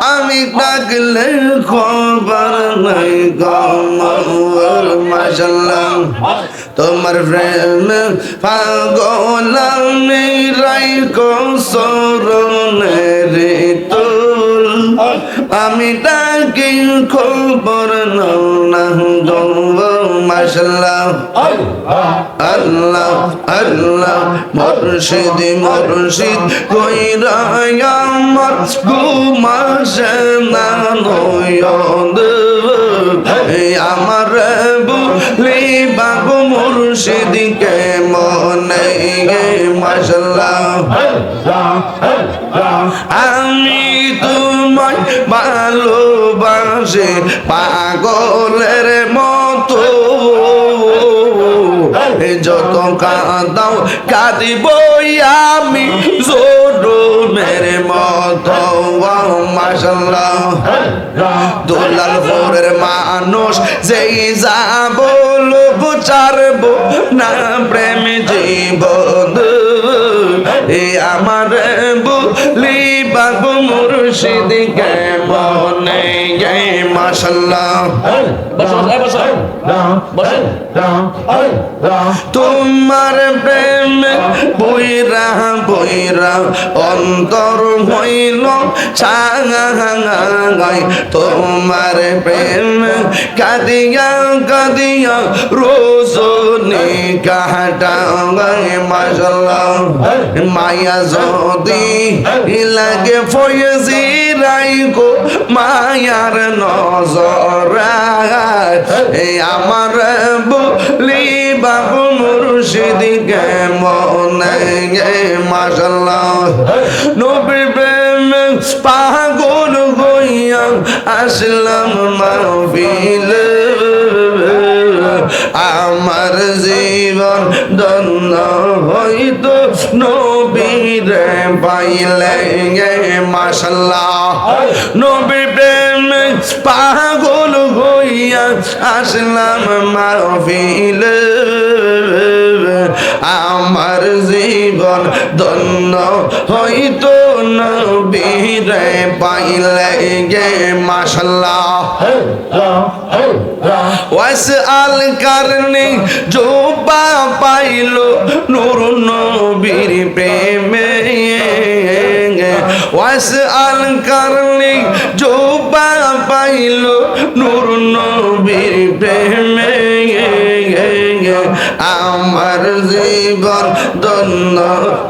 আমি ডাকলে খবর নাই গমর মাশাল্লাহ তোমার প্রেম পাগল আমি রাইখো সরণের তুল আমি ডাকি খবর নাও না গমর মাশাল্লাহ আল্লাহ আল্লাহ মুর্শিদ মুর্শিদ কইরা আমার ঘুমাসে না নয়ন আমার বলি বাবু মুর্শিদ কে মনে মাশাল্লাহ আমি তোমায় ভালোবাসি পাগলের মতো যত কাঁদাও কাঁদিব আমি জোরের মতো মাশাল্লাহ দুলালপুরের মানুষ যেই যাব লোক ছাড়ব না প্রেম জীবন আমার বলি বাবু মুর্শিদ কে মনে মাশাল্লাহ তোমার প্রেম বইরা বইরা অন্তর হইল ছাঙাই তোমার প্রেম কাঁদিয়া কাঁদিয়া রোজনি কাটাই মাশাল্লাহ মায়া যদি লাগে ফয়েজি রাইকো মায়ার নজর আমার বলি বাবু মুর্শিদ কে মনে মাশাল্লাহ নবী প্রেম পাগল হইয়া আসলাম মাহফিল আমার জীবন ধন্য হইতো নবীরে পাইলে মাশাল্লাহ নবী প্রেম পাগল হইয়া আসলাম মাহফিল আমার জীবন ধন্য হইতো নবীরে পাইলে মাশাল্লাহ ওয়াসআল করনি জোবা পাইলো নূর নবীর প্রেমে ওয়াসআল করনি জোবা পাইলো নূর নবীর প্রেমে আমার জীবন ধন্য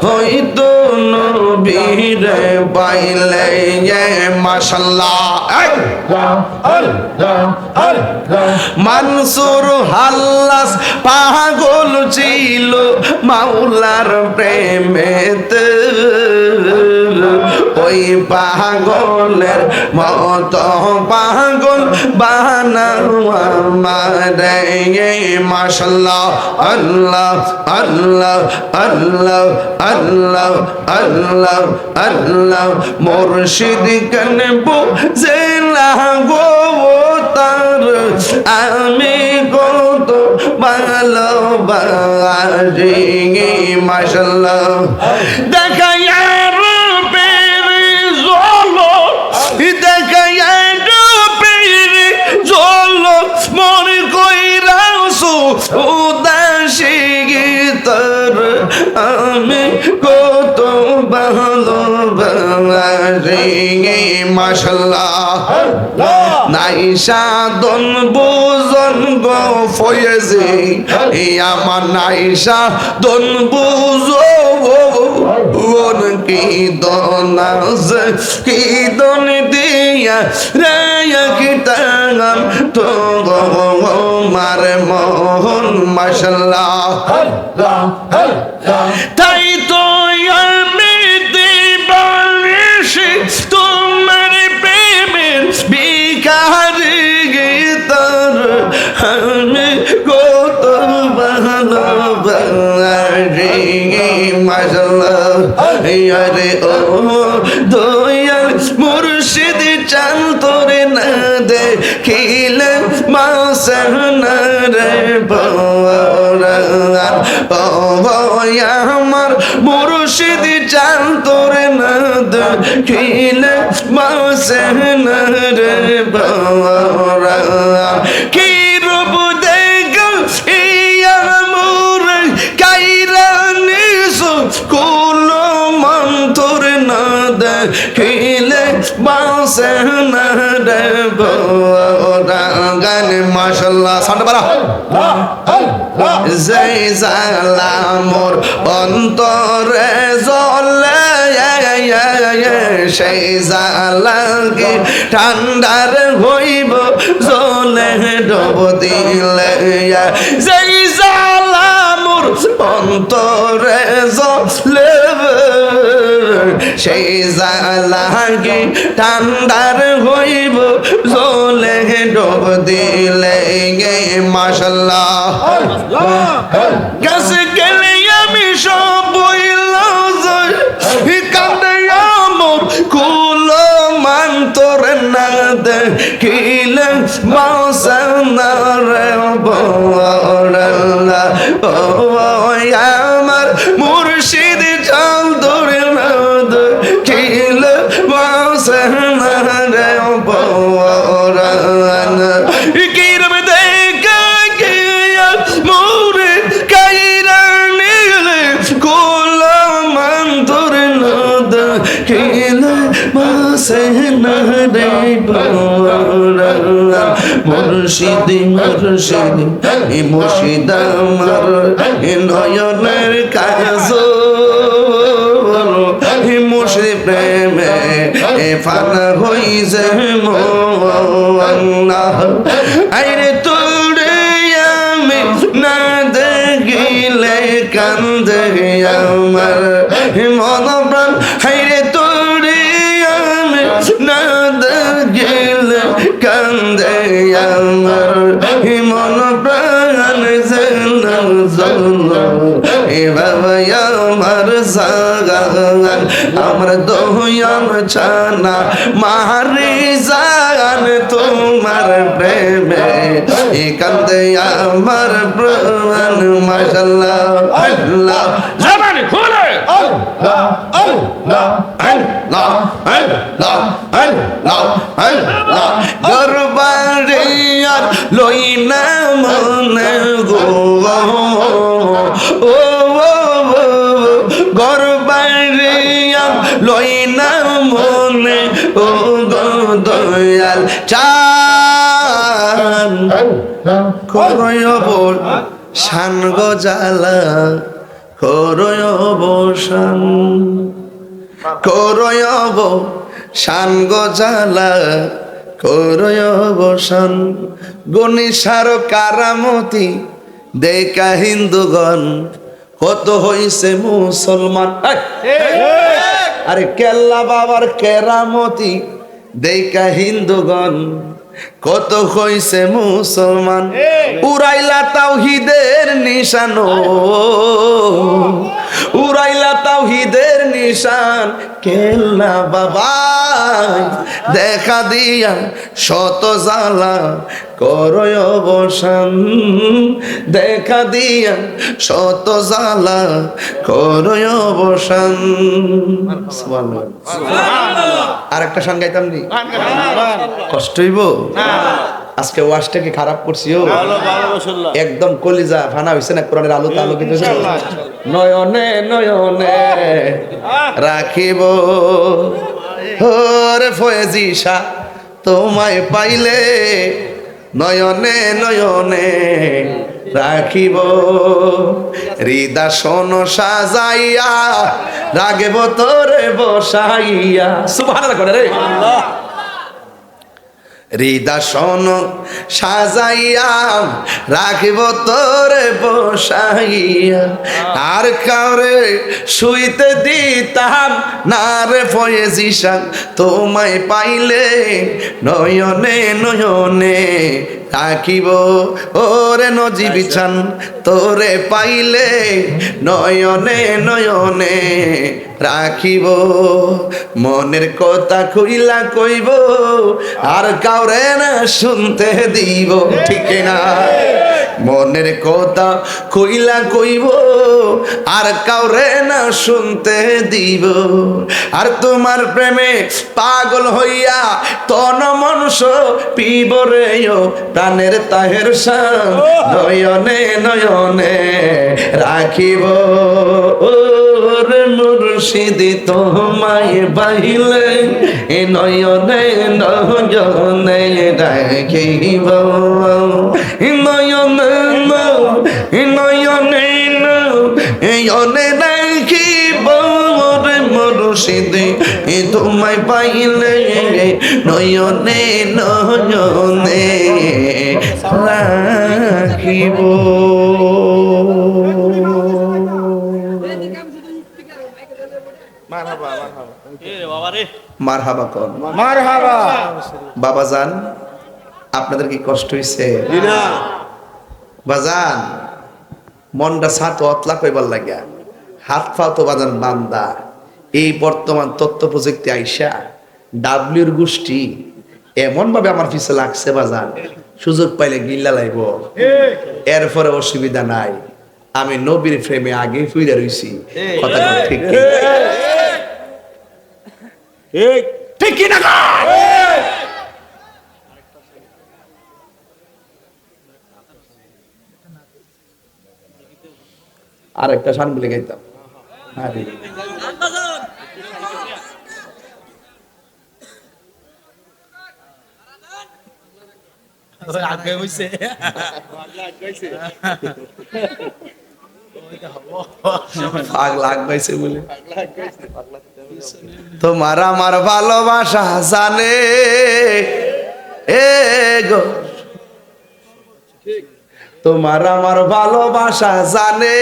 হইতো নবীরে পাইলে মাশাল্লাহ মানসুর হাল্লাস পাগল ছিল মাওলার প্রেমেতে ওই পাগলের মত পাগল বানাও আমারে মাশাল্লাহ আল্লাহ আল্লাহ আল্লাহ আল্লাহ আল্লাহ আল্লাহ মুর্শিদ কানবো জেলা গো তার আমি কত ভালোবাসি মাশাল্লাহ দেখা ইয়ার পেরে জলো দেখা ইয়ার পেরে জলো মনে কইরাছো উদাসী গীতর আমি কত ভালোবাসি মাশাল্লাহ নাইসা দন বুজন গো ফয়েজি আমার নাইসা দন বুজো কি দনাজ কি দন দিয়া রে কি তাঙ্গাম তো মার মোহন মাশাল্লাহ তাই তো আমি দিবানিশি তোমার প্রেমের বিকারি গীতর আমি কত ভালোবাসি মাশাল্লাহ আরে ও দয়াল মুর্শিদ চান তোরে না দেখিলে মাসানা রে পাওয়া আমার মুর্শিদ চান তোরে না দেখিলে বাসে না রে বাবা কি রূপ দেখল ইয়ার মোরে কাইরা নিসু কুল মন তোরে না দেখিলে বাসে না রে বাবা গান মাশাআল্লাহ সাউন্ড বাড়া যেই জালা মোর অন্তরে জ্বলে সেই জালা কি ঠান্ডার হইব জ্বলে ডুব দিলে যেই জালা মোর অন্তরে জ্বলে সেই জালা কি ঠান্ডার হইব জ্বলে ডুব দিলে মাশাআল্লাহ কাছে গেলে আমি সব বইলা যাই কান্দে আমার কুল মান তোর না দেখিলে বাসনা রে বড়লা আমার মুর্শিদ চাল তোর না দেখিলে বাসনা রে বড়লা কি রবে দেখা গিয়া মোরে কাইরা নিলে কুল মান তোর না দেখিলে বাসে না রে বড়লা মুর্শিদ মুর্শিদ মুর্শিদ আমার নয়নের কাজল মুর্শিদ প্রেমে ফানা হইছে মোনা আইরে তোরে আমি না দেখিলে কান্দে আমার মন প্রাণ হাইরে তোরে আমি না দেখিলে কান্দে আমার মন প্রাণ এ বাবা আমার জাগান আমার দোয়ান ছানা মারি জাগান তোমার প্রেমে এ কান্দে আমার প্রাণ মাশাআল্লাহ আল্লাহ জবান খুলে আল্লাহ আল্লাহ আল্লাহ আল্লাহ আল্লাহ আল্লাহ গরবারিয়া লইনা মনে গো ও গরবারিয়া লইনা মনে ও গো দয়াল চান করয়ব শান গো জালা করয়ব শান করয়ব শান গো জালা করয়ব শান গনিসার কারামতি দেখা হিন্দুগণ কত হইছে মুসলমান আরে কেল্লা বাবার কেরামতি দেখা হিন্দুগণ কত হইছে মুসলমান উড়াইলা তাওহীদের নিশানো উড়াইলা তাওহীদের নিশান কেল্লা বাবা দেখা দিয়া শত জ্বালা করয় অবসান দেখা দিয়া শত জ্বালা করয় অবসান আর একটা গান গাইতাম নি কষ্ট হইব আজকে ওয়াজটাকে খারাপ করছিও একদম কলিজা ফানা হইছে না কোরআনের আলোতে আলোকিত নয়নে নয়নে রাখিব ওরে ফয়েজি শাহ তোমায় পাইলে নয়নে নয়নে রাখিব হৃদাসন সাজাইয়া রাগেব তোরে বসাইয়া সুবহানাল্লাহ করে রে হৃদাসন সাজাইয়া রাখিব তোরে বসাইয়া আর কাউরে শুইতে দিতাম না রে ফয়েজি শাহ তোমায় পাইলে নয়নে নয়নে রাখিব ওরে নজিবি চান তোরে পাইলে নয়নে নয়নে রাখিব মনের কথা কইলা কইব আর কাউরে না শুনতে দিব ঠিক না মনের কথা কইলা কইব আর কাউরে না শুনতে দিব আর তোমার প্রেমে পাগল হইয়া তন মনুষ পিব রে প্রাণের তাহের শান নয়নে নয়নে রাখিব মুর্শিদি তোমায় বাহিলে নয়নে নয়নে রাখিব নয়নে নয়নে নয়নে রাখিব মুর্শিদি তোমায় পাইলে নয়নে নয়নে রাখিব। মারহাবা কোন মারহাবা। বাবাজান আপনাদের কি কষ্ট হইছে? বাজান মনটা সাত অতলা কইবার লাগিয়া হাত পা তো বাজান বান্দা। এই বর্তমান তথ্য প্রযুক্তি আইসা ডাব্লিউর গোষ্ঠী এমন ভাবে আমার পিছে লাগছে বাজান, সুযোগ পাইলে গিল্লা লাইব। এরপরে অসুবিধা নাই, আমি নবীর ফ্রেমে আগে ফিরে রইছি। কথা ঠিক ঠিক কি না? আর একটা শান বলে গাইতাম। তোমার আমার ভালোবাসা জানে এ গো, তোমার আমার ভালোবাসা জানে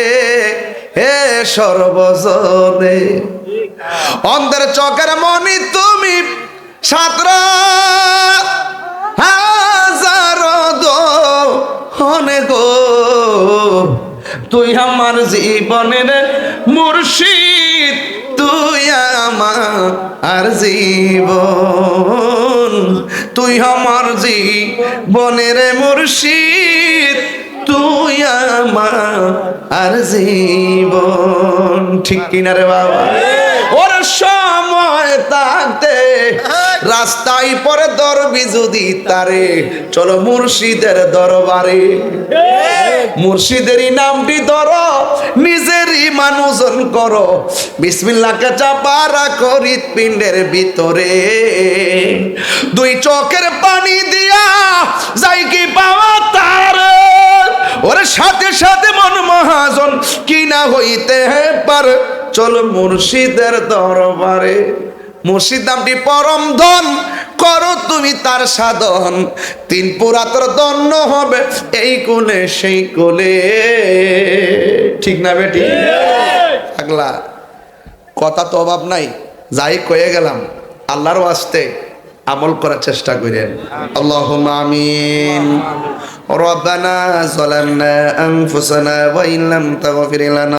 হে সর্বজনে। অন্ধের চোখের মনি তুমি ছাত্র হাজার দোনে গো, তুই আমার জীবনের মুর্শিদ, তুই আমার জীবন, তুই আমার জীবনের মুর্শিদ, তুই আমার জীবন। ঠিক কিনা রে বাবা? ওর সময় থাকতে রাস্তায় পরে দরবি যদি তারে, চলো মুর্শিদের দরবারে। মুর্শিদেরই নামটি ধরো, নিজেরই মানুষজন করো, বিসমিল্লাহকে চাপা রাখো হৃৎপিণ্ডের ভিতরে। দুই চোখের পানি দিয়া যাই কি পাওয়া তার, ওর সাথে সাথে মন মহাজন কিনা হইতে পারে, চলো মুর্শিদের দরবারে। মুর্শিদ নামটি পরম ধন, করো তুমি তার সাধন, তিন পুরাতর দন্য হবে এই কোলে সেই কোলে। ঠিক না বেটি? আগলা কথা তো অভাব নাই, যাই কয়ে গেলাম আল্লাহর ওয়াস্তে আমল করার চেষ্টা করেন। আল্লাহুম্মা আমিন। রব্বানা যালামনা আনফুসানা ওয়া ইন লাম তাগফির লানা